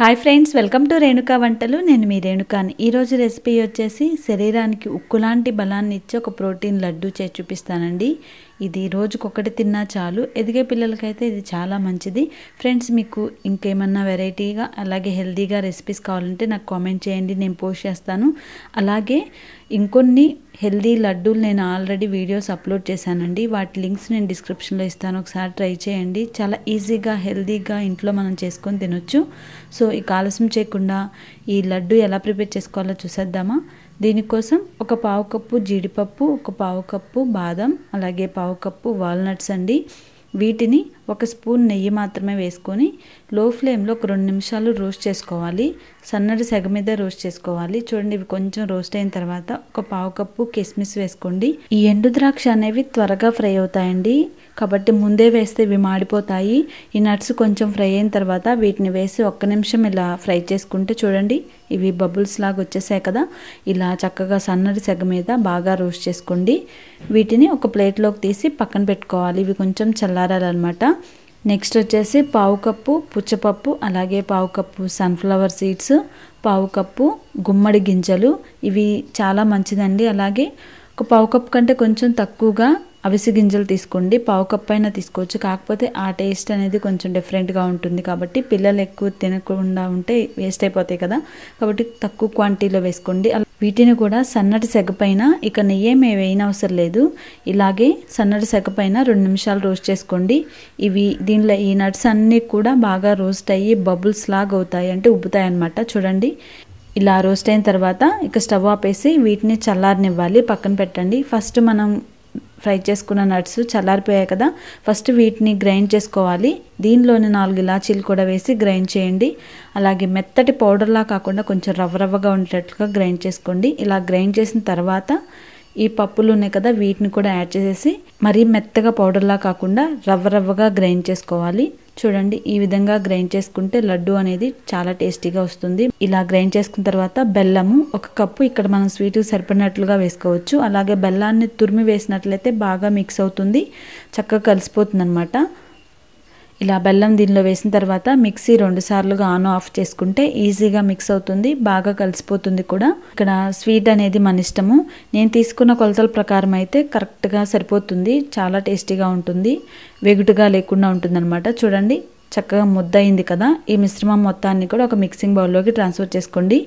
Hi friends, welcome to Renuka వంటలు. నేను మీ రేణుకాని. ఈరోజు రెసిపీ వచ్చేసి శరీరానికి ఉక్కు లాంటి బలాన్ని ఇచ్చే ఒక ప్రోటీన్ లడ్డు చేసి చూపిస్తానండి. ఇది రోజుకొకటి తిన్నా చాలు. ఎదిగే పిల్లలకైతే ఇది చాలా మంచిది. ఫ్రెండ్స్, మీకు ఇంకేమన్నా వెరైటీగా అలాగే హెల్తీగా రెసిపీస్ కావాలంటే నాకు కామెంట్ చేయండి, నేను పోస్ట్ చేస్తాను. అలాగే ఇంకొన్ని హెల్తీ లడ్డూలు నేను ఆల్రెడీ వీడియోస్ అప్లోడ్ చేశానండి. వాటి లింక్స్ నేను డిస్క్రిప్షన్లో ఇస్తాను, ఒకసారి ట్రై చేయండి. చాలా ఈజీగా హెల్తీగా ఇంట్లో మనం చేసుకొని తినొచ్చు. సో ఇక ఆలస్యం చేయకుండా ఈ లడ్డు ఎలా ప్రిపేర్ చేసుకోవాలో చూసేద్దామా. దీనికోసం ఒక పావు కప్పు జీడిపప్పు, ఒక పావు కప్పు బాదం, అలాగే పావు కప్పు వాల్నట్స్ అండి. వీటిని ఒక స్పూన్ నెయ్యి మాత్రమే వేసుకొని లో ఫ్లేమ్లో ఒక 2 నిమిషాలు రోస్ట్ చేసుకోవాలి. సన్నటి సెగ మీద రోస్ట్ చేసుకోవాలి. చూడండి, ఇవి కొంచెం రోస్ట్ అయిన తర్వాత ఒక పావు కప్పు కిస్మిస్ వేసుకోండి. ఈ ఎండు ద్రాక్ష అనేవి త్వరగా ఫ్రై అవుతాయండి, కాబట్టి ముందే వేస్తే ఇవి మాడిపోతాయి. ఈ నట్స్ కొంచెం ఫ్రై అయిన తర్వాత వీటిని వేసి 1 నిమిషం ఇలా ఫ్రై చేసుకుంటే చూడండి, ఇవి బబుల్స్ లాగా వచ్చేసాయి కదా. ఇలా చక్కగా సన్నటి సెగ మీద బాగా రోస్ట్ చేసుకోండి. వీటిని ఒక ప్లేట్లోకి తీసి పక్కన పెట్టుకోవాలి. ఇవి కొంచెం చల్లారాలన్నమాట. నెక్స్ట్ వచ్చేసి పావు కప్పు పుచ్చపప్పు, అలాగే పావు కప్పు సన్ఫ్లవర్ సీడ్స్, పావు కప్పు గుమ్మడి గింజలు. ఇవి చాలా మంచిదండి. అలాగే ఒక పావు కప్పు కంటే కొంచెం తక్కువగా అవిసె గింజలు తీసుకోండి. పావు కప్పు అయినా తీసుకోవచ్చు, కాకపోతే ఆ టేస్ట్ అనేది కొంచెం డిఫరెంట్గా ఉంటుంది. కాబట్టి పిల్లలు ఎక్కువ తినకుండా ఉంటే వేస్ట్ అయిపోతాయి కదా, కాబట్టి తక్కువ క్వాంటిటీలో వేసుకోండి. వీటిని కూడా సన్నటి సెగ పైన, ఇక నెయ్యి వేయని అవసరం లేదు, ఇలాగే సన్నటి సెగ పైన 2 నిమిషాలు రోస్ట్ చేసుకోండి. దీనిలో ఈ నట్స్ అన్నీ కూడా బాగా రోస్ట్ అయ్యి బబుల్స్ లాగా అవుతాయి, అంటే ఉబ్బుతాయి అన్నమాట. చూడండి, ఇలా రోస్ట్ అయిన తర్వాత ఇక స్టవ్ ఆపేసి వీటిని చల్లారనివ్వాలి, పక్కన పెట్టండి. ఫస్ట్ మనం ఫ్రై చేసుకున్న నట్స్ చల్లారిపోయాయి కదా, ఫస్ట్ వీటిని గ్రైండ్ చేసుకోవాలి. దీనిలోని 4 ఇలాచీలు కూడా వేసి గ్రైండ్ చేయండి. అలాగే మెత్తటి పౌడర్లా కాకుండా కొంచెం రవ్వగా ఉండేటట్లుగా గ్రైండ్ చేసుకోండి. ఇలా గ్రైండ్ చేసిన తర్వాత ఈ పప్పులు ఉన్నాయి కదా, వీటిని కూడా యాడ్ చేసేసి మరీ మెత్తగా పౌడర్లా కాకుండా రవ్వగా గ్రైండ్ చేసుకోవాలి. చూడండి, ఈ విధంగా గ్రైండ్ చేసుకుంటే లడ్డు అనేది చాలా టేస్టీగా వస్తుంది. ఇలా గ్రైండ్ చేసుకున్న తర్వాత బెల్లము 1 కప్పు, ఇక్కడ మనం స్వీట్ సరిపడినట్లుగా వేసుకోవచ్చు. అలాగే బెల్లాన్ని తురిమి వేసినట్లయితే బాగా మిక్స్ అవుతుంది, చక్కగా కలిసిపోతుంది అనమాట. ఇలా బెల్లం దీనిలో వేసిన తర్వాత మిక్సీ 2 సార్లుగా ఆన్ ఆఫ్ చేసుకుంటే ఈజీగా మిక్స్ అవుతుంది, బాగా కలిసిపోతుంది కూడా. ఇక్కడ స్వీట్ అనేది మన ఇష్టము. నేను తీసుకున్న కొలతల ప్రకారం అయితే కరెక్ట్గా సరిపోతుంది, చాలా టేస్టీగా ఉంటుంది, వెగుటుగా లేకుండా ఉంటుంది అనమాట. చూడండి, చక్కగా ముద్ద అయింది కదా. ఈ మిశ్రమం మొత్తాన్ని కూడా ఒక మిక్సింగ్ బౌల్లోకి ట్రాన్స్ఫర్ చేసుకోండి.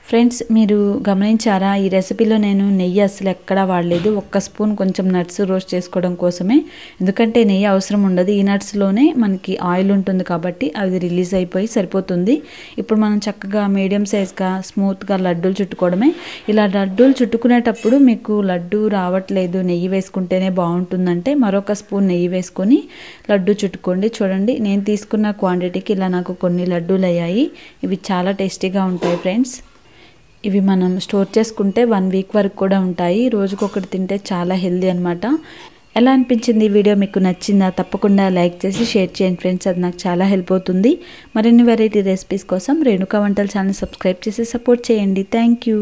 ఫ్రెండ్స్, మీరు గమనించారా, ఈ రెసిపీలో నేను నెయ్యి అసలు ఎక్కడా వాడలేదు. 1 స్పూన్ కొంచెం నట్స్ రోస్ట్ చేసుకోవడం కోసమే, ఎందుకంటే నెయ్యి అవసరం ఉండదు. ఈ నట్స్లోనే మనకి ఆయిల్ ఉంటుంది కాబట్టి అది రిలీజ్ అయిపోయి సరిపోతుంది. ఇప్పుడు మనం చక్కగా మీడియం సైజ్గా స్మూత్గా లడ్డూలు చుట్టుకోవడమే. ఇలా లడ్డూలు చుట్టుకునేటప్పుడు మీకు లడ్డు రావట్లేదు, నెయ్యి వేసుకుంటేనే బాగుంటుందంటే మరొక స్పూన్ నెయ్యి వేసుకొని లడ్డు చుట్టుకోండి. చూడండి, నేను తీసుకున్న క్వాంటిటీకి ఇలా నాకు కొన్ని లడ్డూలు అయ్యాయి. ఇవి చాలా టేస్టీగా ఉంటాయి ఫ్రెండ్స్. ఇవి మనం స్టోర్ చేసుకుంటే 1 వీక్ వరకు కూడా ఉంటాయి. రోజుకొకటి తింటే చాలా హెల్దీ అనమాట. ఎలా అనిపించింది ఈ వీడియో? మీకు నచ్చిందా? తప్పకుండా లైక్ చేసి షేర్ చేయండి ఫ్రెండ్స్, అది నాకు చాలా హెల్ప్ అవుతుంది. మరిన్ని వెరైటీ రెసిపీస్ కోసం రేణుకా వంటల ఛానల్ సబ్స్క్రైబ్ చేసి సపోర్ట్ చేయండి. Thank you.